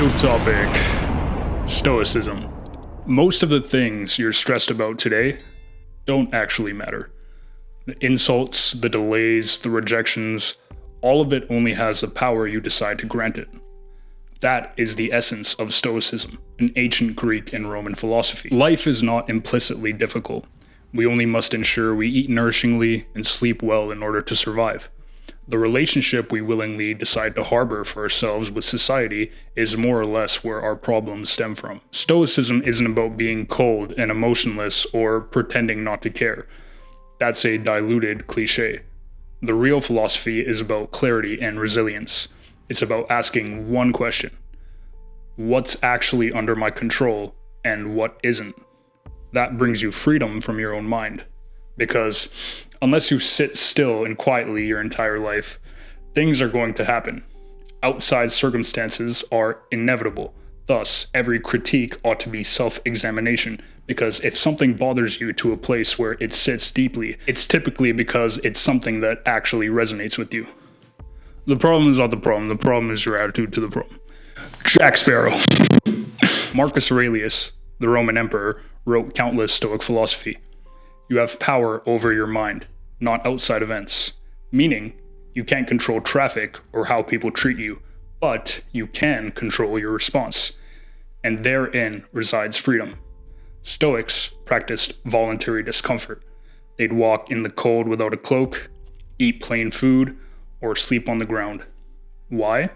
Real topic, Stoicism. Most of the things you're stressed about today don't actually matter. The insults, the delays, the rejections, all of it only has the power you decide to grant it. That is the essence of Stoicism, an ancient Greek and Roman philosophy. Life is not implicitly difficult. We only must ensure we eat nourishingly and sleep well in order to survive. The relationship we willingly decide to harbor for ourselves with society is more or less where our problems stem from. Stoicism isn't about being cold and emotionless or pretending not to care. That's a diluted cliche. The real philosophy is about clarity and resilience. It's about asking one question: what's actually under my control and what isn't? That brings you freedom from your own mind. Because unless you sit still and quietly your entire life, things are going to happen. Outside circumstances are inevitable. Thus, every critique ought to be self-examination, because if something bothers you to a place where it sits deeply, it's typically because it's something that actually resonates with you. The problem is not the problem is your attitude to the problem. Jack Sparrow. Marcus Aurelius, the Roman emperor, wrote countless Stoic philosophy. You have power over your mind, not outside events. Meaning, you can't control traffic or how people treat you, but you can control your response. And therein resides freedom. Stoics practiced voluntary discomfort. They'd walk in the cold without a cloak, eat plain food, or sleep on the ground. Why?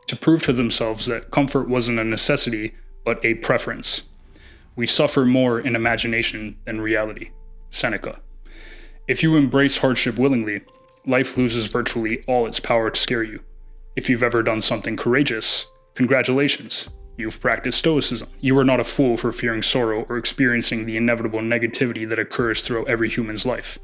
To prove to themselves that comfort wasn't a necessity, but a preference. We suffer more in imagination than reality. Seneca. If you embrace hardship willingly, life loses virtually all its power to scare you. If you've ever done something courageous, congratulations, you've practiced Stoicism. You are not a fool for fearing sorrow or experiencing the inevitable negativity that occurs throughout every human's life.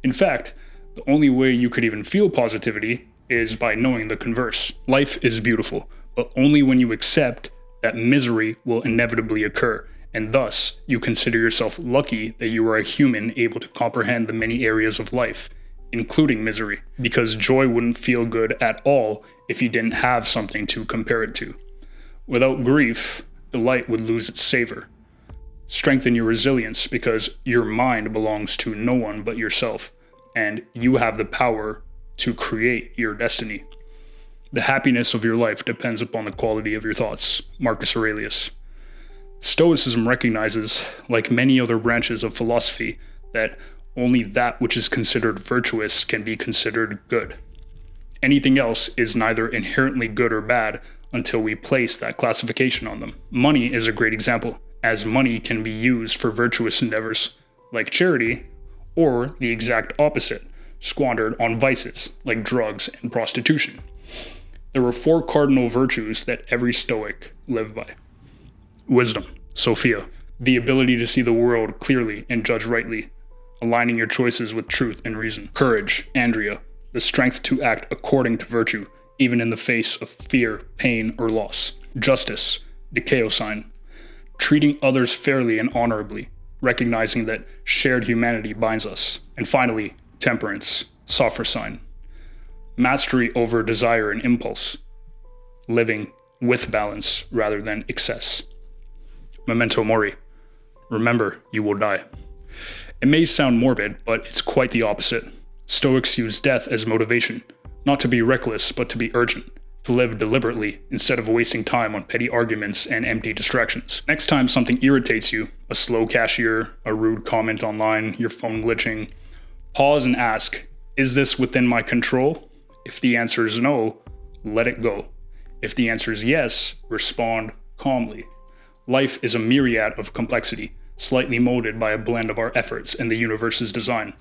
In fact, the only way you could even feel positivity is by knowing the converse. Life is beautiful, but only when you accept that misery will inevitably occur. And thus, you consider yourself lucky that you are a human able to comprehend the many areas of life, including misery, because joy wouldn't feel good at all if you didn't have something to compare it to. Without grief, delight would lose its savor. Strengthen your resilience because your mind belongs to no one but yourself, and you have the power to create your destiny. The happiness of your life depends upon the quality of your thoughts. Marcus Aurelius. Stoicism recognizes, like many other branches of philosophy, that only that which is considered virtuous can be considered good. Anything else is neither inherently good or bad until we place that classification on them. Money is a great example, as money can be used for virtuous endeavors, like charity, or the exact opposite, squandered on vices, like drugs and prostitution. There were 4 cardinal virtues that every Stoic lived by. Wisdom, Sophia, the ability to see the world clearly and judge rightly, aligning your choices with truth and reason. Courage, Andrea, the strength to act according to virtue, even in the face of fear, pain, or loss. Justice, Dikaiosyne, treating others fairly and honorably, recognizing that shared humanity binds us. And finally, temperance, Sophrosyne, mastery over desire and impulse, living with balance rather than excess. Memento mori. Remember, you will die. It may sound morbid, but it's quite the opposite. Stoics use death as motivation, not to be reckless, but to be urgent, to live deliberately instead of wasting time on petty arguments and empty distractions. Next time something irritates you, a slow cashier, a rude comment online, your phone glitching, pause and ask, is this within my control? If the answer is no, let it go. If the answer is yes, respond calmly. Life is a myriad of complexity, slightly molded by a blend of our efforts and the universe's design.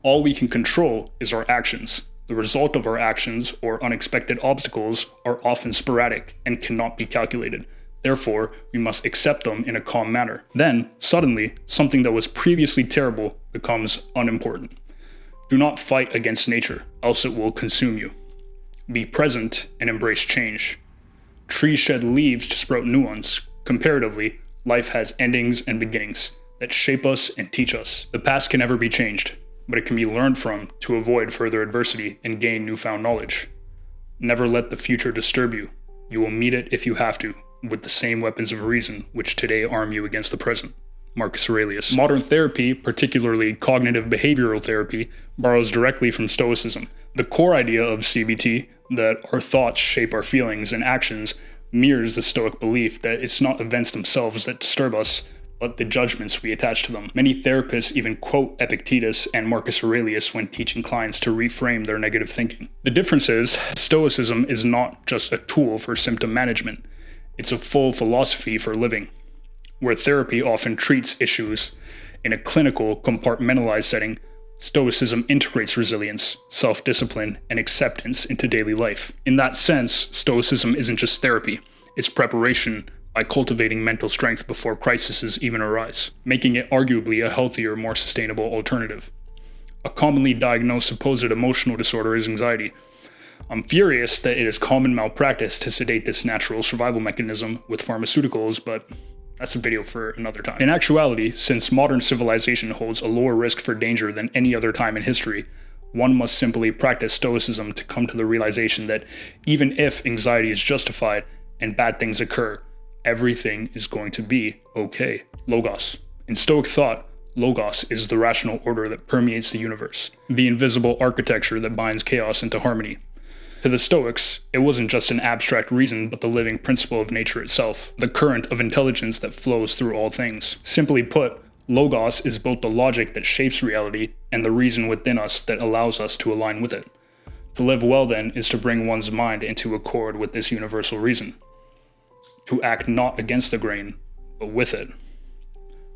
All we can control is our actions. The result of our actions or unexpected obstacles are often sporadic and cannot be calculated. Therefore, we must accept them in a calm manner. Then, suddenly, something that was previously terrible becomes unimportant. Do not fight against nature, else it will consume you. Be present and embrace change. Trees shed leaves to sprout new ones. Comparatively, life has endings and beginnings that shape us and teach us. The past can never be changed, but it can be learned from to avoid further adversity and gain newfound knowledge. Never let the future disturb you. You will meet it if you have to, with the same weapons of reason which today arm you against the present. Marcus Aurelius. Modern therapy, particularly cognitive behavioral therapy, borrows directly from Stoicism. The core idea of CBT, that our thoughts shape our feelings and actions, mirrors the Stoic belief that it's not events themselves that disturb us, but the judgments we attach to them. Many therapists even quote Epictetus and Marcus Aurelius when teaching clients to reframe their negative thinking. The difference is, Stoicism is not just a tool for symptom management, it's a full philosophy for living. Where therapy often treats issues in a clinical, compartmentalized setting, Stoicism integrates resilience, self-discipline, and acceptance into daily life. In that sense, Stoicism isn't just therapy, it's preparation by cultivating mental strength before crises even arise, making it arguably a healthier, more sustainable alternative. A commonly diagnosed supposed emotional disorder is anxiety. I'm furious that it is common malpractice to sedate this natural survival mechanism with pharmaceuticals, but that's a video for another time. In actuality, since modern civilization holds a lower risk for danger than any other time in history, one must simply practice Stoicism to come to the realization that even if anxiety is justified and bad things occur, everything is going to be okay. Logos. In Stoic thought, Logos is the rational order that permeates the universe, the invisible architecture that binds chaos into harmony. To the Stoics, it wasn't just an abstract reason, but the living principle of nature itself, the current of intelligence that flows through all things. Simply put, Logos is both the logic that shapes reality and the reason within us that allows us to align with it. To live well, then, is to bring one's mind into accord with this universal reason. To act not against the grain, but with it.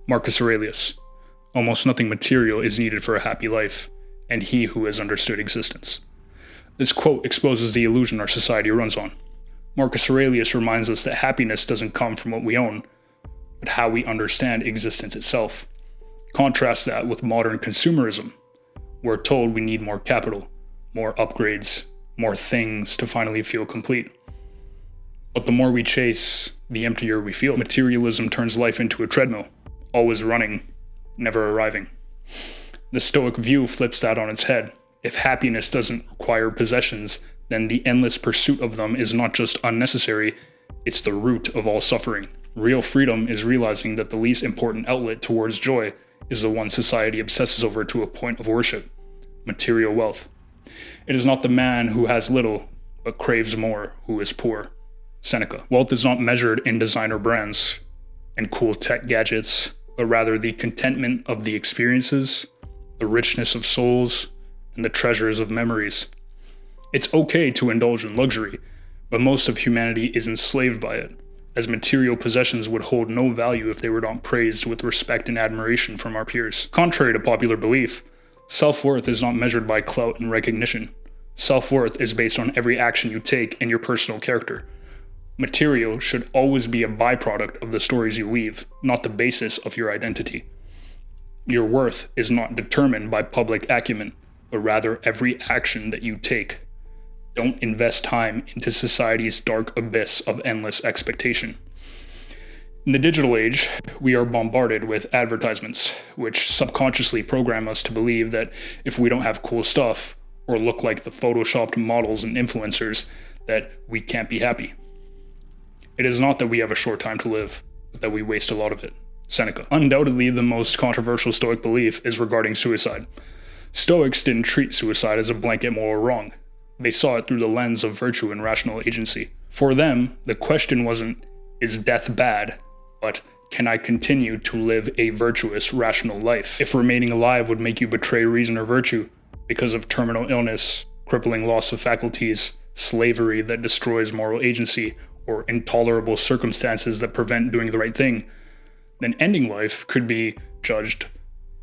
Marcus Aurelius. Almost nothing material is needed for a happy life, and he who has understood existence. This quote exposes the illusion our society runs on. Marcus Aurelius reminds us that happiness doesn't come from what we own, but how we understand existence itself. Contrast that with modern consumerism. We're told we need more capital, more upgrades, more things to finally feel complete. But the more we chase, the emptier we feel. Materialism turns life into a treadmill, always running, never arriving. The Stoic view flips that on its head. If happiness doesn't require possessions, then the endless pursuit of them is not just unnecessary, it's the root of all suffering. Real freedom is realizing that the least important outlet towards joy is the one society obsesses over to a point of worship: material wealth. It is not the man who has little, but craves more, who is poor. Seneca. Wealth is not measured in designer brands and cool tech gadgets, but rather the contentment of the experiences, the richness of souls, and the treasures of memories. It's okay to indulge in luxury, but most of humanity is enslaved by it, as material possessions would hold no value if they were not praised with respect and admiration from our peers. Contrary to popular belief, self-worth is not measured by clout and recognition. Self-worth is based on every action you take and your personal character. Material should always be a byproduct of the stories you weave, not the basis of your identity. Your worth is not determined by public acumen, but rather every action that you take. Don't invest time into society's dark abyss of endless expectation. In the digital age, we are bombarded with advertisements, which subconsciously program us to believe that if we don't have cool stuff, or look like the photoshopped models and influencers, that we can't be happy. It is not that we have a short time to live, but that we waste a lot of it. Seneca. Undoubtedly, the most controversial Stoic belief is regarding suicide. Stoics didn't treat suicide as a blanket moral wrong. They saw it through the lens of virtue and rational agency. For them, the question wasn't, is death bad, but can I continue to live a virtuous, rational life? If remaining alive would make you betray reason or virtue because of terminal illness, crippling loss of faculties, slavery that destroys moral agency, or intolerable circumstances that prevent doing the right thing, then ending life could be judged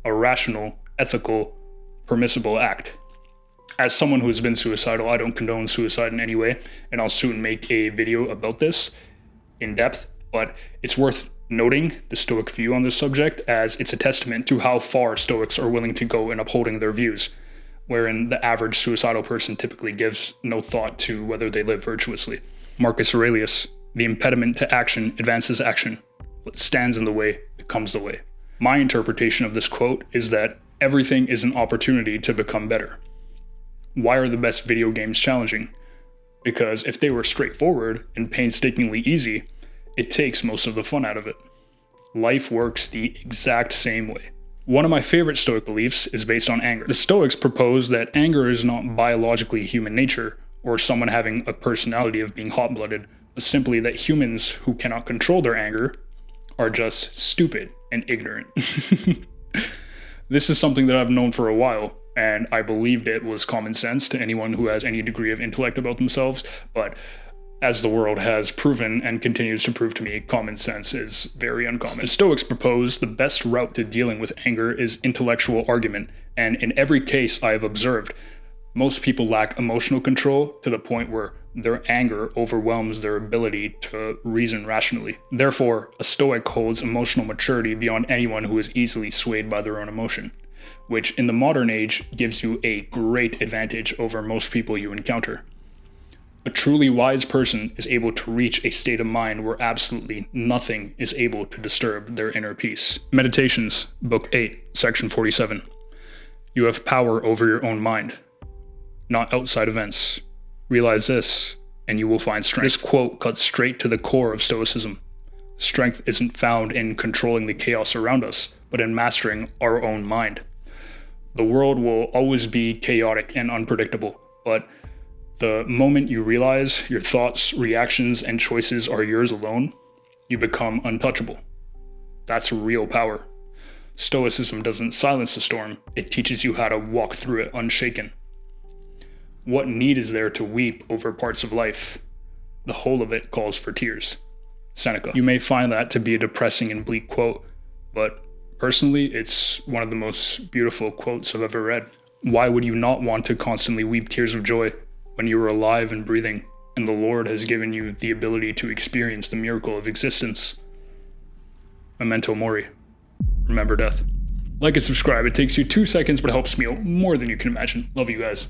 a rational, ethical, permissible act. As someone who has been suicidal, I don't condone suicide in any way, and I'll soon make a video about this in depth, but it's worth noting the Stoic view on this subject, as it's a testament to how far Stoics are willing to go in upholding their views, wherein the average suicidal person typically gives no thought to whether they live virtuously. Marcus Aurelius. The impediment to action advances action. What stands in the way becomes the way. My interpretation of this quote is that everything is an opportunity to become better. Why are the best video games challenging? Because if they were straightforward and painstakingly easy, it takes most of the fun out of it. Life works the exact same way. One of my favorite Stoic beliefs is based on anger. The Stoics propose that anger is not biologically human nature, or someone having a personality of being hot-blooded, but simply that humans who cannot control their anger are just stupid and ignorant. This is something that I've known for a while, and I believed it was common sense to anyone who has any degree of intellect about themselves, but as the world has proven and continues to prove to me, common sense is very uncommon. The Stoics propose the best route to dealing with anger is intellectual argument, and in every case I have observed, most people lack emotional control to the point where their anger overwhelms their ability to reason rationally. Therefore, a Stoic holds emotional maturity beyond anyone who is easily swayed by their own emotion, which in the modern age gives you a great advantage over most people you encounter. A truly wise person is able to reach a state of mind where absolutely nothing is able to disturb their inner peace. Meditations, Book 8, Section 47. You have power over your own mind, not outside events. Realize this, and you will find strength. This quote cuts straight to the core of Stoicism. Strength isn't found in controlling the chaos around us, but in mastering our own mind. The world will always be chaotic and unpredictable, but the moment you realize your thoughts, reactions, and choices are yours alone, you become untouchable. That's real power. Stoicism doesn't silence the storm, it teaches you how to walk through it unshaken. What need is there to weep over parts of life? The whole of it calls for tears. Seneca. You may find that to be a depressing and bleak quote, but personally, it's one of the most beautiful quotes I've ever read. Why would you not want to constantly weep tears of joy when you are alive and breathing, and the Lord has given you the ability to experience the miracle of existence? Memento mori. Remember death. Like and subscribe. It takes you 2 seconds, but it helps me out more than you can imagine. Love you guys.